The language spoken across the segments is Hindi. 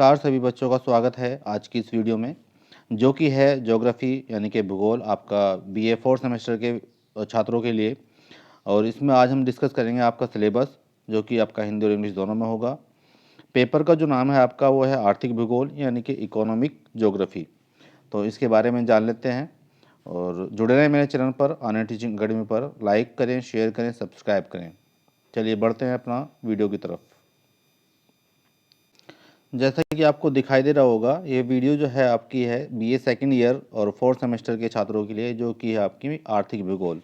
नमस्कार सभी बच्चों का स्वागत है आज की इस वीडियो में जो कि है ज्योग्राफी यानी कि भूगोल आपका बीए 4 सेमेस्टर के छात्रों के लिए। और इसमें आज हम डिस्कस करेंगे आपका सिलेबस जो कि आपका हिंदी और इंग्लिश दोनों में होगा। पेपर का जो नाम है आपका वो है आर्थिक भूगोल यानी कि इकोनॉमिक ज्योग्राफी। तो इसके बारे में जान लेते हैं और जुड़े रहें मेरे चैनल पर ऑनलाइन टीचिंग अकेडमी पर। लाइक करें, शेयर करें, सब्सक्राइब करें। चलिए बढ़ते हैं अपना वीडियो की तरफ। जैसा कि आपको दिखाई दे रहा होगा ये वीडियो जो है आपकी है बीए सेकंड ईयर और 4 सेमेस्टर के छात्रों के लिए जो कि है आपकी आर्थिक भूगोल,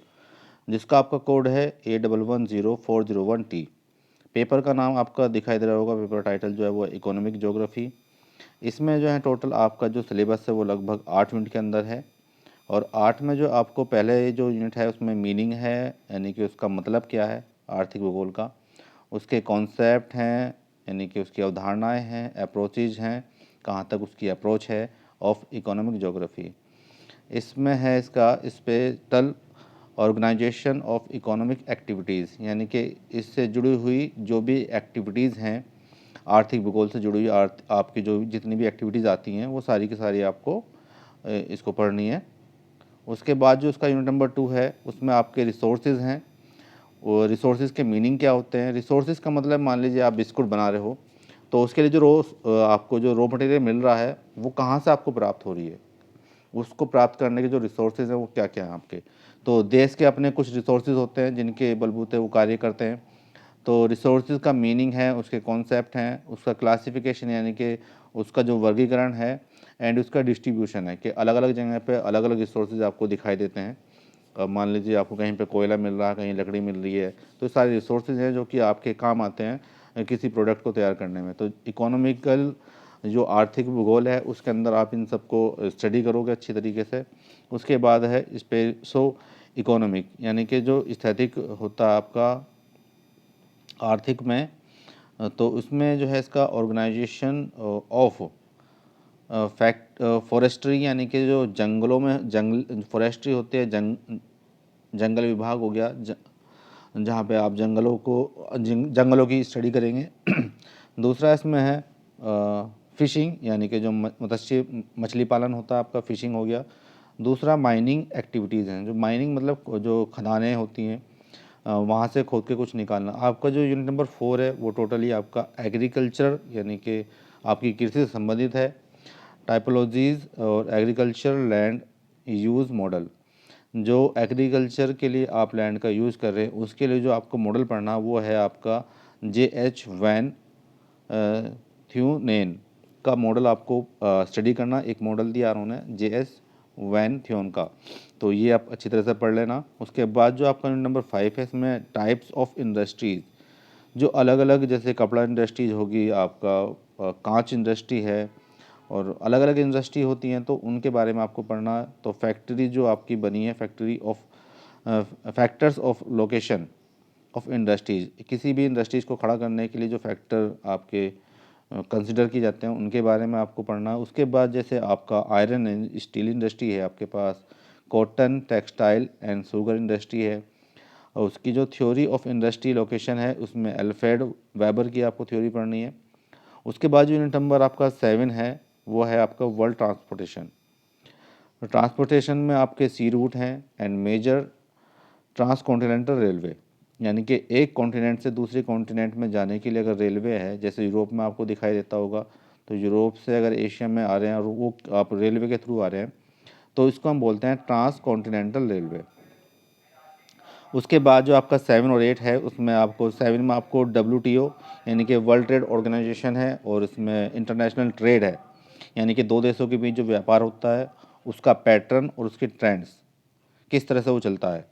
जिसका आपका कोड है A110401T। पेपर का नाम आपका दिखाई दे रहा होगा, पेपर टाइटल जो है वो इकोनॉमिक ज्योग्राफी। इसमें जो है टोटल आपका जो सिलेबस है वो लगभग 8 यूनिट के अंदर है। और 8 में जो आपको पहले जो यूनिट है उसमें मीनिंग है यानी कि उसका मतलब क्या है आर्थिक भूगोल का, उसके कॉन्सेप्ट हैं यानी कि उसकी अवधारणाएं हैं, अप्रोचेज हैं, कहाँ तक उसकी अप्रोच है ऑफ इकोनॉमिक ज्योग्राफी। इसमें है इसका special organisation of economic activities यानी कि इससे जुड़ी हुई जो भी एक्टिविटीज़ हैं आर्थिक भूगोल से जुड़ी हुई आपकी जो जितनी भी एक्टिविटीज़ आती हैं वो सारी की सारी आपको इसको पढ़नी है। उसके बाद जो उसका यूनिट नंबर 2 है उसमें आपके रिसोर्सेज हैं। और रिसोर्सेज के मीनिंग क्या होते हैं। रिसोर्सेज का मतलब मान लीजिए आप बिस्कुट बना रहे हो तो उसके लिए आपको जो रॉ मटेरियल मिल रहा है वो कहाँ से आपको प्राप्त हो रही है, उसको प्राप्त करने के जो रिसोर्सेज हैं वो क्या क्या हैं आपके। तो देश के अपने कुछ रिसोर्सेज होते हैं जिनके बलबूते वो कार्य करते हैं। तो रिसोर्सेज का मीनिंग है, उसके कॉन्सेप्ट हैं, उसका क्लासिफिकेशन यानी कि उसका जो वर्गीकरण है एंड उसका डिस्ट्रीब्यूशन है कि अलग अलग जगह पे अलग अलग रिसोर्सेज आपको दिखाई देते हैं। मान लीजिए आपको कहीं पे कोयला मिल रहा है, कहीं लकड़ी मिल रही है, तो सारे रिसोर्सेज हैं जो कि आपके काम आते हैं किसी प्रोडक्ट को तैयार करने में। तो इकोनॉमिकल जो आर्थिक भूगोल है उसके अंदर आप इन सबको स्टडी करोगे अच्छी तरीके से। उसके बाद है स्पेसो इकोनॉमिक यानी कि जो स्थैतिक होता है आपका आर्थिक में, तो उसमें जो है इसका ऑर्गेनाइजेशन ऑफ फॉरेस्ट्री यानी कि जो जंगलों में जंगल फॉरेस्ट्री होती है, जंगल विभाग हो गया जहाँ पे आप जंगलों की स्टडी करेंगे। दूसरा इसमें है फिशिंग यानी कि जो मछली पालन होता है आपका, फिशिंग हो गया। दूसरा माइनिंग एक्टिविटीज़ हैं, जो माइनिंग मतलब जो खदानें होती हैं वहाँ से खोद के कुछ निकालना। आपका जो यूनिट नंबर 4 है वो टोटली आपका एग्रीकल्चर यानी कि आपकी कृषि से संबंधित है। टाइपोलॉजीज़ और एग्रीकल्चर लैंड यूज़ मॉडल, जो एग्रीकल्चर के लिए आप लैंड का यूज़ कर रहे हैं उसके लिए जो आपको मॉडल पढ़ना वो है आपका JH वैन थ्यूनेन का मॉडल आपको स्टडी करना। एक मॉडल दिया उन्होंने JS वैन थ्योन का, तो ये आप अच्छी तरह से पढ़ लेना। उसके बाद जो आपका नंबर 5 है इसमें टाइप्स ऑफ इंडस्ट्रीज़, जो अलग अलग जैसे कपड़ा इंडस्ट्रीज होगी, आपका कांच इंडस्ट्री है और अलग अलग इंडस्ट्री होती हैं तो उनके बारे में आपको पढ़ना। तो फैक्ट्री जो आपकी बनी है, factors of location of industries, किसी भी इंडस्ट्रीज़ को खड़ा करने के लिए जो फैक्टर आपके कंसिडर किए जाते हैं उनके बारे में आपको पढ़ना है। उसके बाद जैसे आपका आयरन एंड स्टील इंडस्ट्री है आपके पास, cotton, textile and sugar industry है, और उसकी जो थ्योरी ऑफ इंडस्ट्री लोकेशन है उसमें अल्फ्रेड वेबर की आपको थ्योरी पढ़नी है। उसके बाद जो यूनिट नंबर आपका 7 है वो है आपका वर्ल्ड ट्रांसपोर्टेशन। ट्रांसपोर्टेशन में आपके सी रूट हैं एंड मेजर ट्रांसकॉन्टिनेंटल रेलवे, यानी कि एक कॉन्टिनेंट से दूसरे कॉन्टिनेंट में जाने के लिए अगर रेलवे है, जैसे यूरोप में आपको दिखाई देता होगा, तो यूरोप से अगर एशिया में आ रहे हैं और वो आप रेलवे के थ्रू आ रहे हैं तो इसको हम बोलते हैं ट्रांस कॉन्टिनेंटल रेलवे। उसके बाद जो आपका 7 और 8 है उसमें आपको 7 में आपको WTO यानी कि वर्ल्ड ट्रेड ऑर्गेनाइजेशन है, और इसमें इंटरनेशनल ट्रेड है यानी कि दो देशों के बीच जो व्यापार होता है उसका पैटर्न और उसके ट्रेंड्स किस तरह से वो चलता है,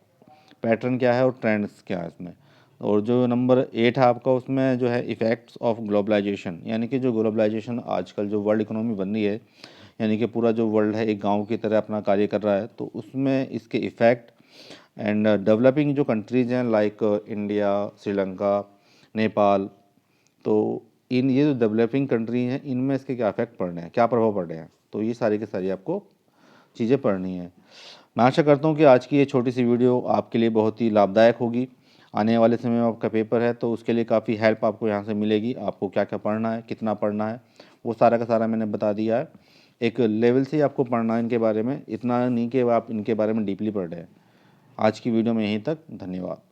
पैटर्न क्या है और ट्रेंड्स क्या है इसमें। और जो नंबर 8 है आपका उसमें जो है इफ़ेक्ट्स ऑफ ग्लोबलाइजेशन, यानी कि जो ग्लोबलाइजेशन आजकल जो वर्ल्ड इकोनॉमी बन रही है यानी कि पूरा जो वर्ल्ड है एक गांव की तरह अपना कार्य कर रहा है, तो उसमें इसके इफ़ेक्ट एंड डेवलपिंग जो कंट्रीज़ हैं लाइक इंडिया, श्रीलंका, नेपाल, तो इन ये जो डेवलपिंग कंट्री हैं इनमें इसके क्या इफेक्ट पड़ रहे हैं, क्या प्रभाव पड़ रहे हैं, तो ये सारी की सारी आपको चीज़ें पढ़नी है। मैं आशा करता हूँ कि आज की ये छोटी सी वीडियो आपके लिए बहुत ही लाभदायक होगी। आने वाले समय में आपका पेपर है तो उसके लिए काफ़ी हेल्प आपको यहाँ से मिलेगी, आपको क्या क्या पढ़ना है, कितना पढ़ना है, वो सारा का सारा मैंने बता दिया है। एक लेवल से ही आपको पढ़ना है इनके बारे में, इतना नहीं कि आप इनके बारे में डीपली पढ़ रहे हैं। आज की वीडियो में यहीं तक, धन्यवाद।